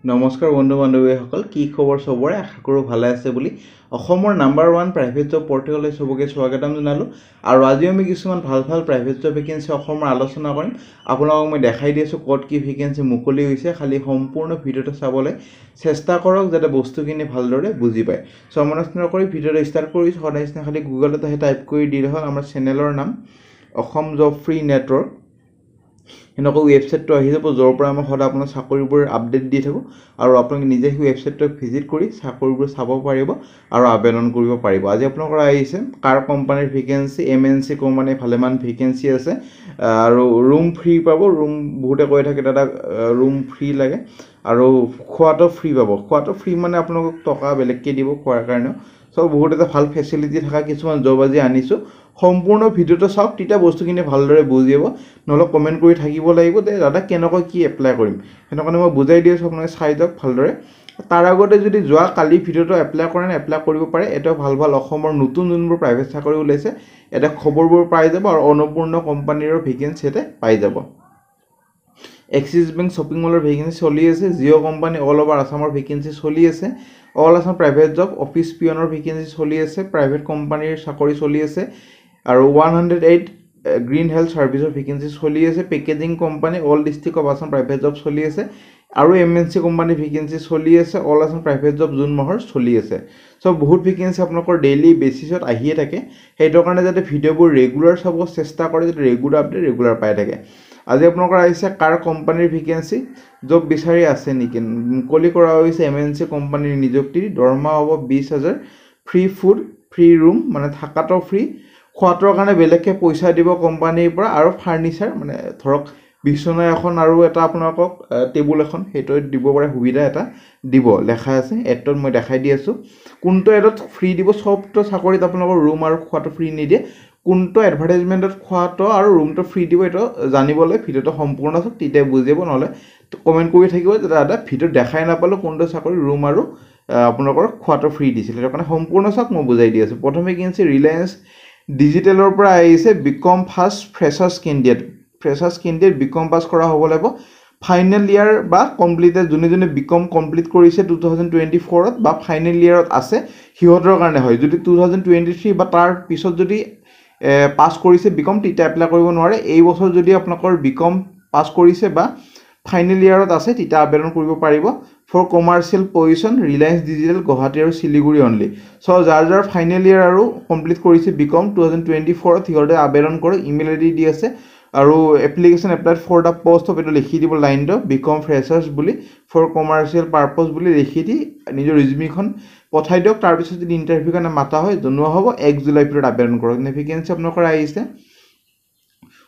নমস্কাৰ বন্ধু বান্ধৱীসকল কি খবৰ সবৰে আশা কৰোঁ ভালে আছে বুলি অসমৰ নাম্বাৰ 1 প্ৰাইভেট জব পৰ্টেললৈ সবকে স্বাগতম জনালো আৰু আজি আমি কিছুমান ভাল প্ৰাইভেট জব ভেকেন্সি অসমৰ আলোচনা কৰিম আপোনালোকক মই দেখাই দিছো ক'ত কি ভেকেন্সি মুকলি হৈছে খালি সম্পূৰ্ণ ভিডিওটো চাবলৈ চেষ্টা কৰক যাতে বস্তুখিনি ভালদৰে বুজি পায় সো আমনস্ন কৰি ভিডিওটো ষ্টাৰ্ট কৰিছো সদায়সনা খালি গুগলতে টাইপ কৰি দি হ'ল আমাৰ চেনেলৰ নাম অসম জব ফ্ৰী নেটৱৰ্ক এনেকৈ ৱেবছাইটটো আহি যাব যৰ পৰা আমি সদায় আপোনাৰ চাকৰিবোৰ আপডেট দি থাকো আৰু আপোনালোকে নিজে সেই ৱেবছাইটটো ভিজিট কৰি চাকৰিবোৰ চাব পাৰিব আৰু আবেদন কৰিব পাৰিব আজি আপোনালোকৰ আহিছে কাৰ কোম্পানীৰ ভেকেন্সি এমএনসি কোম্পানী ভালেমান ভেকেন্সি আছে আৰু ৰুম ফ্ৰী পাব ৰুম বহুতে কৈ থাকে দাদা ৰুম ফ্ৰী লাগে আৰু খোৱাটো ফ্ৰী পাব খোৱাটো ফ্ৰী মানে আপোনালোকক টকা বেলেগকৈ দিব খোৱাৰ কাৰণে সব বহুত এটা ভাল ফেসিলিটি থকা কিছুমান জব আজি আনিছো সম্পূৰ্ণ ভিডিওটো চাওক তেতিয়া বস্তুখিনি ভালদৰে বুজিব নহলে কমেন্ট কৰি থাকিব লাগিব যে দাদা কেনেকৈ কি এপ্লাই কৰিম হেনকনে মই বুজাই দিছো আপোনালোকে চাই যাওক ভালদৰে তাৰ আগতে যদি যোৱা কালি ভিডিওটো এপ্লাই কৰে না এপ্লাই কৰিব পাৰে এটা ভাল অসমৰ নতুন যোনবোৰ প্ৰাইভেট চাকৰি ওলাইছে এটা খবৰবোৰ পাই যাব আৰু অনুপূৰ্ণ কোম্পানীৰ ভেকেন্সি এটা পাই যাব এক্সিস বেংক শপিং মলৰ ভেকেন্সি চলি আছে জিও কোম্পানী অল ওভাৰ আসামৰ ভেকেন্সি চলি আছে all Assam private job office পিয়নৰ ভেকেন্সি চলি আছে প্ৰাইভেট কোম্পানীৰ চাকৰি চলি আছে আৰু 108 গ্ৰীণ হেলথ সাৰ্ভিসৰ ভেকেন্সি চলি আছে packaging company all district of Assam private job চলি আছে আৰু এমএনসি কোম্পানী ভেকেন্সি চলি আছে all Assam private job June মাহৰ চলি আছে সব বহুত ভেকেন্সি আপোনালোকৰ ডেইলি বেসিছত আহিয়ে থাকে হেইটোৰ কাৰণে যাতে ভিডিওবোৰ ৰেগুলাৰ চাব চেষ্টা কৰে যাতে ৰেগুলাৰ আপডেট ৰেগুলাৰ পাই থাকে আজি আপোনালোকৰ আহিছে কাৰ কোম্পানীৰ ভেকেন্সি জব বিচাৰি আছে নেকি মুকলি কৰা হৈছে এমএনসি কোম্পানীৰ নিযুক্তি দৰমহা হ'ব 20000 ফ্ৰী ফুড ফ্ৰী ৰুম মানে থাকাটো ফ্ৰী খোৱাটোৰ কাৰণে বেলেগকে পইচা দিব কোম্পানীৰ পৰা আৰু ফাৰ্নিচাৰ মানে ধৰক বিছনা এখন আৰু এটা আপোনালোকক টেবুল এখন হেটো দিব পাৰে সুবিধা এটা দিব লেখা আছে এটত মই দেখাই দি আছো কোনটো এটত ফ্ৰী দিব সবটো চাকৰিত আপোনালোকৰ ৰুম আৰু খোৱাটো ফ্ৰী নিদিয়ে কোনটো এডভাৰটাইজমেন্টত খোৱাটো আৰু ৰুমটো ফ্ৰী দিব এটো জানিবলৈ ভিডিওটো সম্পূৰ্ণ চাওক তেতিয়া বুজিব নহলে কমেন্ট কৰি থাকিব যে দাদা ভিডিও দেখাই নাপালো কোনটো চাকৰি ৰুম আৰু আপোনালোকৰ খোৱাটো ফ্ৰী দিছিল এটো কাৰণে সম্পূৰ্ণ চাওক মই বুজাই দি আছো প্ৰথমে কিনছে ৰিলায়েন্স ডিজিটেলৰ পৰা আহিছে BCom first freshers candidate BCom pass কৰা হ'ব লাগিব ফাইনেল ইয়াৰ বা কমপ্লিটেড যোনে বিকম কমপ্লিট কৰিছে 2024 ত বা ফাইনেল ইয়াৰত আছে হিহঁতৰ কাৰণে হয় যদি 2023 বা তাৰ পিছত যদি পাস কৰিছে বিকম তেতিয়া এপ্লাই কৰিব নোৱাৰে এই বছৰ যদি আপোনালোকৰ বিকম পাস কৰিছে বা ফাইনেল ইয়াৰত আছে তেতিয়া আবেদন কৰিব পাৰিব for commercial position Reliance digital Guwahati আৰু শিলিগুৰি অনলি সো যাৰ ফাইনেল ইয়াৰ আৰু কমপ্লিট কৰিছে বিকম 2024 ত হিহঁতে আবেদন কৰে ইমেইল আইডি দি আছে আৰু application applied for the post of এটো লিখি দিব লাইনটো বিকম ফ্ৰেছাৰ্ছ বুলি ফৰ কমাৰ্শিয়েল পাৰপজ বুলি লিখি দি নিজৰ ৰিজিউমিখন পঠাই দিয়ক তাৰ পিছত যদি ইন্টাৰভিউ কাৰণে মাতা হয় জনোৱা হ'ব 1 জুলাই ভিতৰত আবেদন কৰক ভেকেন্সি আপোনালোকৰ আহিছে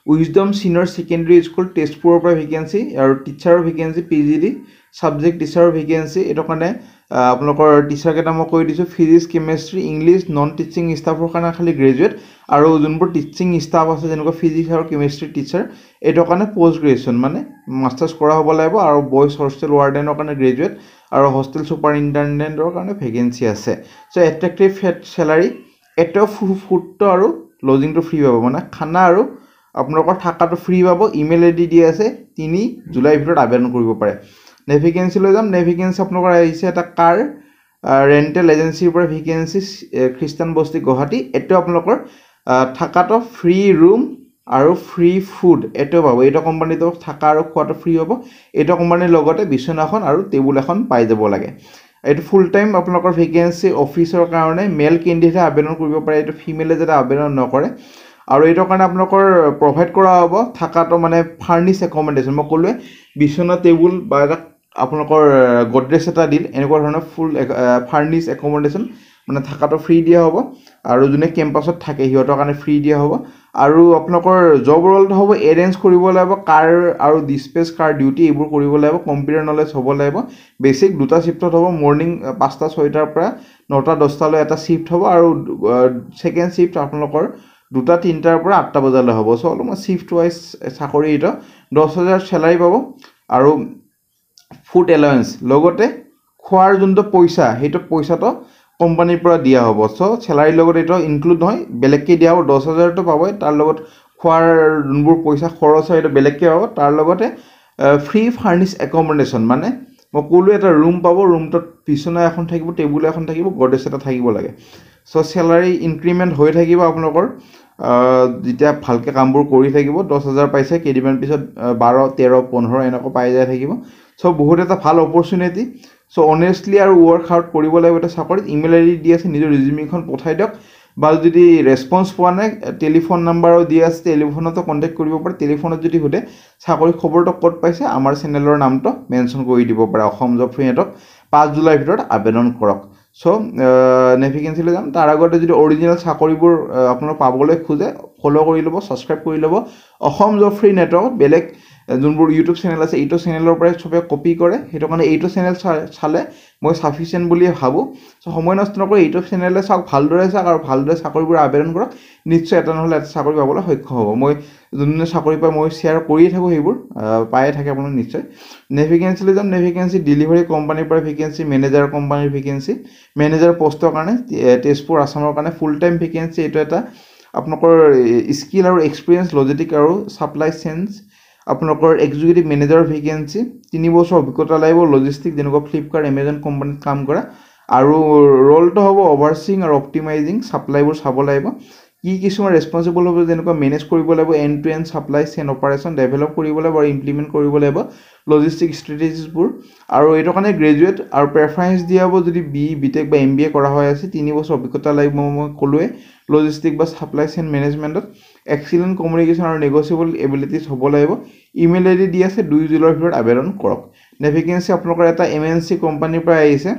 উইজডম সিনিয়ৰ সেকেন্ডাৰী স্কুল টেষ্টপুৰৰ পৰা ভেকেন্সি আৰু টিচাৰৰ ভেকেন্সি পিজিডি সাবজেক্ট টিচাৰৰ ভেকেন্সি এটো কাৰণে আপোনালোকৰ টিচাৰ কেটা মই কৈ দিছো physics chemistry English non teaching ষ্টাফৰ কাৰণে খালি গ্ৰেজুৱেট আৰু যোনবোৰ টিচিং ষ্টাফ আছে যেনেকৈ ফিজিক্স আৰু কেমিষ্ট্ৰি টিচাৰ এটো কাৰণে পোষ্ট গ্ৰেজুৱেচন মানে মাষ্টাৰ্ছ কৰা হ'ব লাগিব আৰু বয়জ হোষ্টেল ৱাৰ্ডেনৰ কাৰণে গ্ৰেজুৱেট আৰু হোষ্টেল সুপাৰিনটেণ্ডেণ্টৰ কাৰণে ভেকেন্সি আছে সো এট্ৰেক্টিভ স্যালাৰি এটো ফুডটো আৰু লজিংটো ফ্ৰী পাব মানে খানা আৰু আপোনালোকৰ থাকাটো ফ্ৰী পাব ইমেইল আইডি দি আছে 3 জুলাই ভিতৰত আবেদন কৰিব পাৰে ভেকেন্সি লৈ যাম ভেকেন্সি আপোনালোকৰ আহিছে এটা কাৰ ৰেন্টেল এজেন্সিৰ পৰা ভেকেন্সি খ্ৰীষ্টান বস্তি গুৱাহাটী এটো আপোনালোকৰ থাকাটো ফ্ৰী ৰুম আৰু ফ্ৰী ফুড এটো পাব এটা কোম্পানীটো থাকা আৰু খোৱাটো ফ্ৰী হ'ব এটা কোম্পানীৰ লগতে বিছনাখন আৰু টেবুল এখন পাই যাব লাগে এটো ফুল টাইম আপোনালোকৰ ভেকেন্সি অফিচৰ কাৰণে মেল কেণ্ডিডেটে আবেদন কৰিব পাৰে এটো ফিমেলে যেটা আবেদন নকৰে আৰু এটো কাৰণে আপোনালোকৰ প্ৰভাইড কৰা হ'ব থাকাটো মানে ফাৰ্নিশ একমডেশন মই কলোৱে বিছনা টেবুল বা আপোনালোকৰ গডৰেজ এটা দিল এনেকুৱা ধৰণৰ ফুল ফাৰ্নিশ একমডেশন মানে থাকাটো ফ্ৰী দিয়া হ'ব আৰু যোনে কেম্পাছত থাকে হিহঁতৰ কাৰণে ফ্ৰী দিয়া হ'ব আৰু আপোনালোকৰ জব ৰলটো হ'ব এৰেঞ্জ কৰিব লাগিব কাৰ আৰু ডিসপেচ কাৰ ডিউটি এইবোৰ কৰিব লাগিব কম্পিউটাৰ নলেজ হ'ব লাগিব বেসিক দুটা শিফটত হ'ব মৰ্নিং 5টা 6টাৰ পৰা 9টা 10টা লৈ এটা শিফট হ'ব আৰু সেকেন্ড শিফট আপোনালোকৰ 2টা 3টাৰ পৰা 8টা বজালৈ হ'ব সো অলপমান শিফট ওয়াইজ চাকৰি এটা 10000 স্যালাৰি পাব আৰু ফুড এলাউন্স লগতে খোৱাৰ যোনটো পইচা হেটো পইচাটো কোম্পানীৰ পৰা দিয়া হ'ব সো স্যালাৰি লগত এটো ইনক্লুড নহয় বেলেগকে দিয়া হ'ব 10000 টো পাব তাৰ লগত খোৱাৰ যোনবোৰ পইচা খৰচ হয় এটো বেলেগকে পাব তাৰ লগতে ফ্ৰী ফাৰ্নিশ একমডেশন মানে মই ক'লো এটা ৰুম পাব, ৰুমটোত বিচনা এখন থাকিব, টেবুল এখন থাকিব, গডৰেজ এটা থাকিব লাগে। চ' চেলাৰী ইনক্ৰিমেণ্ট হৈ থাকিব আপোনালোকৰ যেতিয়া ভালকৈ কামবোৰ কৰি থাকিব। 10,000 পাইছে, কেইদিনমান পিছত 12, 13, 15 এনেকুৱা পাই যাই থাকিব। চ' বহুত এটা ভাল অপৰচুনিটি। চ' অনেষ্টলি আৰু ৱৰ্ক হাৰ্ড কৰিব লাগিব এটা চাকৰিত। ইমেইল আই ডি দি আছে, নিজৰ ৰিজিউমিখন পঠাই দিয়ক। বা যদি ৰেছপন্স পোৱা নাই, টেলিফোন নাম্বাৰো দিয়া আছে, টেলিফোনতো কণ্টেক্ট কৰিব পাৰে। টেলিফোনত যদি সোধে চাকৰি খবৰটো ক'ত পাইছে, আমাৰ চেনেলৰ নামটো মেনশ্যন কৰি দিব পাৰে। অসম জব ফ্ৰী নেটৱৰ্ক 5 জুলাইৰ ভিতৰত আবেদন কৰক। চ' ভেকেঞ্চিলৈ যাম। তাৰ আগতে যদি অৰিজিনেল চাকৰিবোৰ আপোনালোক পাবলৈ খোজে, ফ'ল' কৰি ল'ব, ছাবস্ক্ৰাইব কৰি ল'ব। অসম জব ফ্ৰী নেটৱৰ্কত বেলেগ যোনবোৰ ইউটিউব চেনেল আছে, এইটো চেনেলৰ পৰাই চবে কপি কৰে। সেইটো কাৰণে এইটো চেনেল চালে মই ছাফিচিয়েণ্ট বুলিয়ে ভাবোঁ। চ' সময় নষ্ট নকৰি ইউটিউব চেনেলে চাওক, ভালদৰে চাওক আৰু ভালদৰে চাকৰিবোৰ আবেদন কৰক। নিশ্চয় এটা নহ'লে এটা চাকৰি পাবলৈ সক্ষম হ'ব। মই যোনদিনা চাকৰি পাই মই শ্বেয়াৰ কৰিয়ে থাকোঁ, সেইবোৰ পায়ে থাকে আপোনালোক নিশ্চয়। ভেকেঞ্চিলৈ যাম। ভেকেঞ্চি ডেলিভাৰী কোম্পানীৰ পৰা ভেকেঞ্চি, মেনেজাৰ কোম্পানীৰ ভেকেঞ্চি, মেনেজাৰ পষ্টৰ কাৰণে তেজপুৰ আছামৰ কাৰণে ফুল টাইম ভেকেঞ্চি। এইটো এটা আপোনালোকৰ স্কিল আৰু এক্সপিৰিয়েঞ্চ, লজিষ্টিক আৰু ছাপ্লাই চেইনছ আপোনালোকৰ এক্সিকিউটিভ মেনেজাৰৰ ভেকেঞ্চি। 3 বছৰ অভিজ্ঞতা লাগিব, লজিষ্টিক যেনেকুৱা ফ্লিপকাৰ্ট, এমেজন কোম্পানীত কাম কৰা। আৰু ৰ'লটো হ'ব অভাৰচিং আৰু অপ্টিমাইজিং, ছাপ্লাইবোৰ চাব লাগিব। কিছুমান ৰেছপনচিবল হ'ব, যেনেকুৱা মেনেজ কৰিব লাগিব end to end supply chain operation, develop কৰিব লাগিব আৰু ইমপ্লিমেণ্ট কৰিব লাগিব লজিষ্টিক ষ্ট্ৰেটেজিছবোৰ। আৰু এইটো কাৰণে গ্ৰেজুৱেট আৰু প্ৰেফাৰেঞ্চ দিয়া হ'ব যদি বিটেক বা MBA কৰা হৈ আছে। 3 বছৰ অভিজ্ঞতা লাগিব, মই ক'লোৱে লজিষ্টিক বা ছাপ্লাই চেইন মেনেজমেণ্টত। এক্সিলেণ্ট কমিউনিকেশ্যন আৰু নেগচিয়েবল এবিলিটিছ হ'ব লাগিব। ইমেইল আই ডি দি আছে, 2 জুলাইৰ ভিতৰত আবেদন কৰক। ভেকেঞ্চি আপোনালোকৰ এটা MNC কোম্পানীৰ পৰা আহিছে,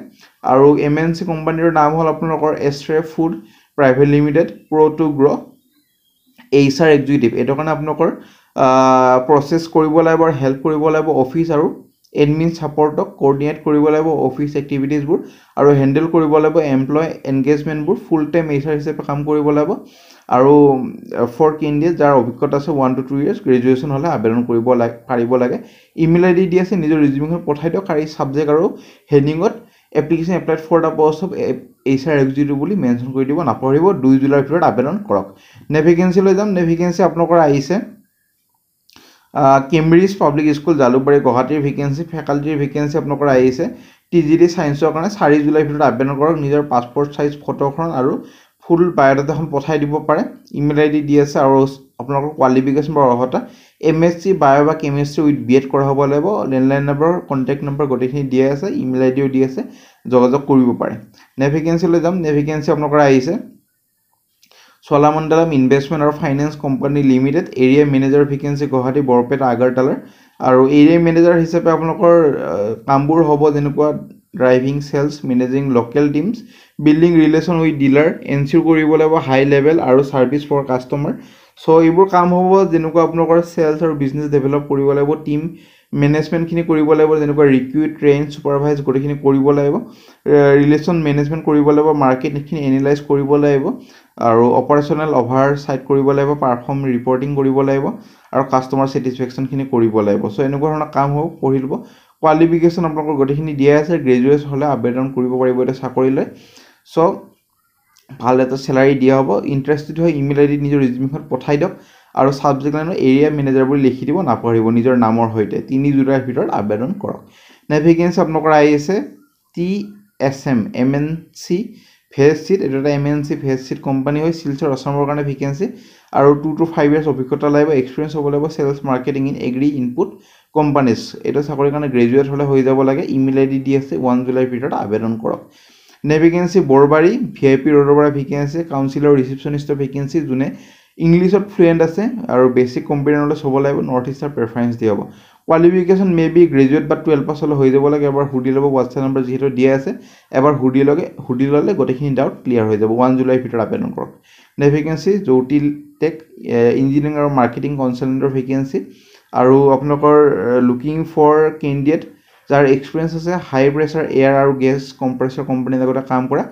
আৰু MNC কোম্পানীৰ নাম হ'ল আপোনালোকৰ এষ্ট্ৰে ফুড প্ৰাইভেট লিমিটেড, প্ৰ' গ্ৰ' HR এক্সিকিউটিভ। এইটো কাৰণে আপোনালোকৰ প্ৰচেছ কৰিব লাগিব আৰু হেল্প কৰিব লাগিব অফিচ আৰু এডমিন ছাপৰ্টক, কোঅৰ্ডিনেট কৰিব লাগিব অফিচ এক্টিভিটিছবোৰ আৰু হেণ্ডেল কৰিব লাগিব এমপ্লয় এনগেজমেণ্টবোৰ। ফুল টাইম HR হিচাপে কাম কৰিব লাগিব। আৰু ফৰ কেণ্ডিডেট যাৰ অভিজ্ঞতা আছে 1 to 2 years, গ্ৰেজুৱেশ্যন হ'লে আবেদন কৰিব পাৰিব লাগে। ইমেইল আই ডি দি আছে, নিজৰ ৰিজিউমিখন পঠাই দিয়ক। আৰু ছাবজেক্ট আৰু হেডিঙত application applied for the post of HR executive বুলি মেনশ্যন কৰি দিব, নাপাহৰিব। 2 জুলাইৰ ভিতৰত আবেদন কৰক। ভেকেঞ্চিলৈ যাম। ভেকেঞ্চি আপোনালোকৰ আহিছে কেম্ব্ৰিজ পাব্লিক স্কুল, জালুকবাৰী, গুৱাহাটীৰ ভেকেঞ্চি। ফেকাল্টিৰ ভেকেঞ্চি আপোনালোকৰ আহিছে TGT ছায়েন্সৰ কাৰণে। 4 জুলাইৰ ভিতৰত আবেদন কৰক। নিজৰ পাছপৰ্ট চাইজ ফটোখন আৰু ফুল বায়'ডাটাখন পঠাই দিব পাৰে। ইমেইল আই ডি দি আছে। আৰু আপোনালোকৰ কোৱালিফিকেশ্যন বা অৰ্হতা MSc বায়' বা কেমিষ্ট্ৰি উইথ BEd কৰা হ'ব লাগিব। লেণ্ডলাইন নম্বৰ, কণ্টেক্ট নম্বৰ গোটেইখিনি দিয়া আছে। ইমেইল আই ডিও দি আছে, যোগাযোগ কৰিব পাৰে। ভেকেঞ্চিলৈ যাম। ভেকেঞ্চি আপোনালোকৰ আহিছে চলামণ্ডলম ইনভেষ্টমেণ্ট আৰু finance company limited, area manager vacancy Guwahati, Barpeta, আগাৰতালাৰ। আৰু এৰিয়া মেনেজাৰ হিচাপে আপোনালোকৰ কামবোৰ হ'ব যেনেকুৱা driving, sales, managing local teams, building relation with dealer, ensure কৰিব লাগিব হাই লেভেল আৰু ছাৰ্ভিচ ফৰ কাষ্টমাৰ। চ' এইবোৰ কাম হ'ব যেনেকুৱা আপোনালোকৰ চেলছ আৰু বিজনেছ ডেভেলপ কৰিব লাগিব, টিম মেনেজমেণ্টখিনি কৰিব লাগিব, যেনেকুৱা ৰিক্ৰুইট, ট্ৰেইন, ছুপাৰভাইজ গোটেইখিনি কৰিব লাগিব। ৰিলেশ্যন মেনেজমেণ্ট কৰিব লাগিব, মাৰ্কেটখিনি এনালাইজ কৰিব লাগিব, আৰু অপাৰেশ্যনেল অভাৰচাইট কৰিব লাগিব, পাৰফৰ্ম ৰিপৰ্টিং কৰিব লাগিব, আৰু কাষ্টমাৰ ছেটিছফেকশ্যনখিনি কৰিব লাগিব। চ' এনেকুৱা ধৰণৰ কাম হ'ব, পঢ়ি ল'ব। কোৱালিফিকেশ্যন আপোনালোকৰ গোটেইখিনি দিয়া আছে। গ্ৰেজুৱেট হ'লে আবেদন কৰিব পাৰিব এটা চাকৰিলৈ। চ' ভাল এটা চেলাৰী দিয়া হ'ব। ইণ্টাৰেষ্টেড হয় ইমেইল আই ডি নিজৰ ৰিজিউমিখন পঠাই দিয়ক। আৰু ছাবজেক্ট লাইনত এৰিয়া মেনেজাৰ বুলি লিখি দিব, নাপাহৰিব নিজৰ নামৰ সৈতে। 3 জুলাইৰ ভিতৰত আবেদন কৰক। ভেকেঞ্চি আপোনালোকৰ আহি আছে TSM MNC ভেজ চিট। এইটো এটা MNC ভেজ চিট কোম্পানী হয়, শিলচৰ আছামৰ কাৰণে ভেকেঞ্চি। আৰু 2 to 5 years অভিজ্ঞতা লাগিব, এক্সপিৰিয়েঞ্চ হ'ব লাগিব sales marketing in agri input companies. এইটো চাকৰিৰ কাৰণে গ্ৰেজুৱেট হ'লে হৈ যাব লাগে। ইমেইল আই ডি দি আছে, 1 জুলাইৰ ভিতৰত আবেদন কৰক। ভেকেঞ্চি বৰবাৰী VIP ৰোডৰ পৰা ভেকেঞ্চি, কাউন্সিলৰ ৰিচিপশ্যনিষ্টৰ ভেকেঞ্চি। যোনে ইংলিছত ফ্লুৱেণ্ট আছে আৰু বেছিক কম্পিউটাৰ নলেজ হ'ব লাগিব, নৰ্থ ইষ্টৰ প্ৰেফাৰেঞ্চ দিয়া হ'ব। কোৱালিফিকেশ্যন মে বি গ্ৰেজুৱেট বা 12 পাছ হ'লে হৈ যাব লাগে। এবাৰ সুধি ল'ব, হোৱাটছএপ নম্বৰ যিহেতু দিয়া আছে, এবাৰ সুধি ল'লে গোটেইখিনি ডাউট ক্লিয়াৰ হৈ যাব। 1 জুলাইৰ ভিতৰত আবেদন কৰক। ভেকেঞ্চি জ্যোতি টেক ইঞ্জিনিয়াৰিং আৰু মাৰ্কেটিং কনচালটেণ্টৰ ভেকেঞ্চি। আৰু আপোনালোকৰ লুকিং ফৰ কেণ্ডিডেট যাৰ এক্সপিৰিয়েঞ্চ আছে হাই প্ৰেছাৰ এয়াৰ আৰু গেছ কম্প্ৰেছৰ কোম্পানীৰ লগতে কাম কৰা,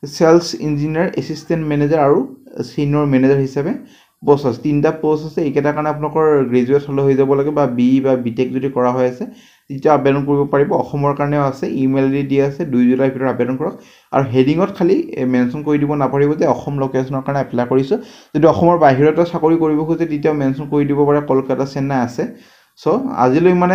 চেলছ ইঞ্জিনিয়াৰ, এছিষ্টেণ্ট মেনেজাৰ আৰু ছিনিয়ৰ মেনেজাৰ হিচাপে পোষ্ট আছে। 3টা পোষ্ট আছে। এইকেইটাৰ কাৰণে আপোনালোকৰ গ্ৰেজুৱেট হ'লে হৈ যাব লাগে, বা BE বা BTech যদি কৰা হৈ আছে তেতিয়া আবেদন কৰিব পাৰিব। অসমৰ কাৰণেও আছে, ইমেইল আই ডি দিয়া আছে। 2 জুলাইৰ ভিতৰত আবেদন কৰক। আৰু হেডিঙত খালি মেনশ্যন কৰি দিব, নাপাহৰিব যে অসম লোকেশ্যনৰ কাৰণে এপ্লাই কৰিছোঁ। যদি অসমৰ বাহিৰতো চাকৰি কৰিব খোজে তেতিয়াও মেনশ্যন কৰি দিব পাৰে, কলকাতা, চেন্নাই আছে। চ' আজিলৈ মানে